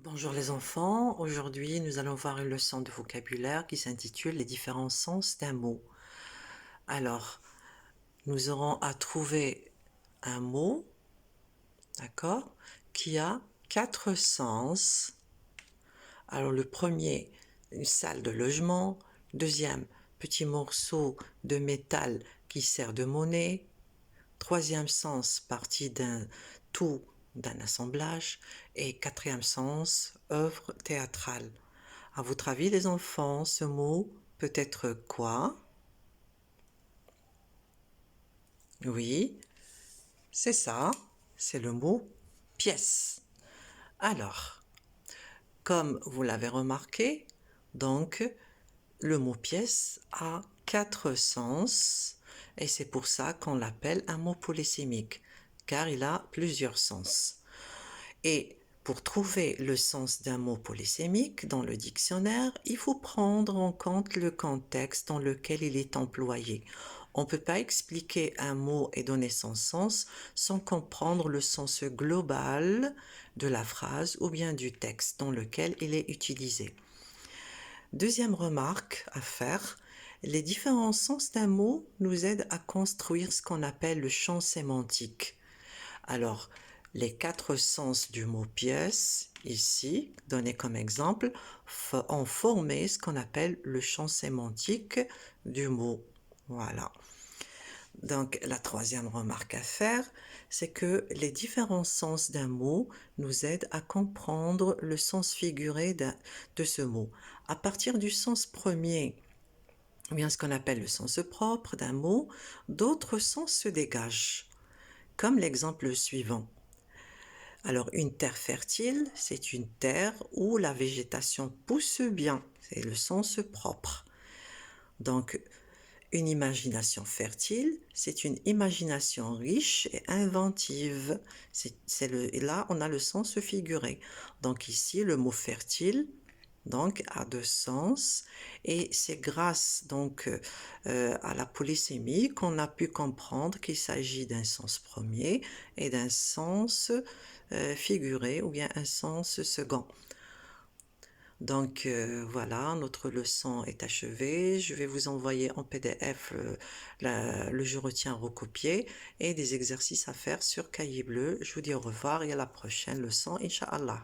Bonjour les enfants, aujourd'hui nous allons voir une leçon de vocabulaire qui s'intitule Les différents sens d'un mot. Alors, nous aurons à trouver un mot, d'accord, qui a 4 sens. Alors le premier, une salle de logement. Deuxième, petit morceau de métal qui sert de monnaie. Troisième sens, partie d'un tout, d'un assemblage. Et quatrième sens, œuvre théâtrale. À votre avis, les enfants, ce mot peut être quoi? Oui, c'est ça, c'est le mot pièce. Alors, comme vous l'avez remarqué, donc, le mot pièce a 4 sens et c'est pour ça qu'on l'appelle un mot polysémique, car il a plusieurs sens. Et pour trouver le sens d'un mot polysémique dans le dictionnaire, il faut prendre en compte le contexte dans lequel il est employé. On ne peut pas expliquer un mot et donner son sens sans comprendre le sens global de la phrase ou bien du texte dans lequel il est utilisé. Deuxième remarque à faire, les différents sens d'un mot nous aident à construire ce qu'on appelle le champ sémantique. Alors, les 4 sens du mot pièce, ici, donnés comme exemple, ont formé ce qu'on appelle le champ sémantique du mot. Voilà. Donc, la troisième remarque à faire, c'est que les différents sens d'un mot nous aident à comprendre le sens figuré de ce mot. À partir du sens premier, ou bien ce qu'on appelle le sens propre d'un mot, d'autres sens se dégagent, comme l'exemple suivant. Alors, une terre fertile, c'est une terre où la végétation pousse bien, c'est le sens propre. Donc, une imagination fertile, c'est une imagination riche et inventive. Et là, on a le sens figuré. Donc ici, le mot fertile donc a 2 sens et c'est grâce donc à la polysémie qu'on a pu comprendre qu'il s'agit d'un sens premier et d'un sens figuré ou bien un sens second. Donc voilà, notre leçon est achevée. Je vais vous envoyer en PDF le je retiens recopié et des exercices à faire sur cahier bleu. Je vous dis au revoir et à la prochaine leçon, Inch'Allah.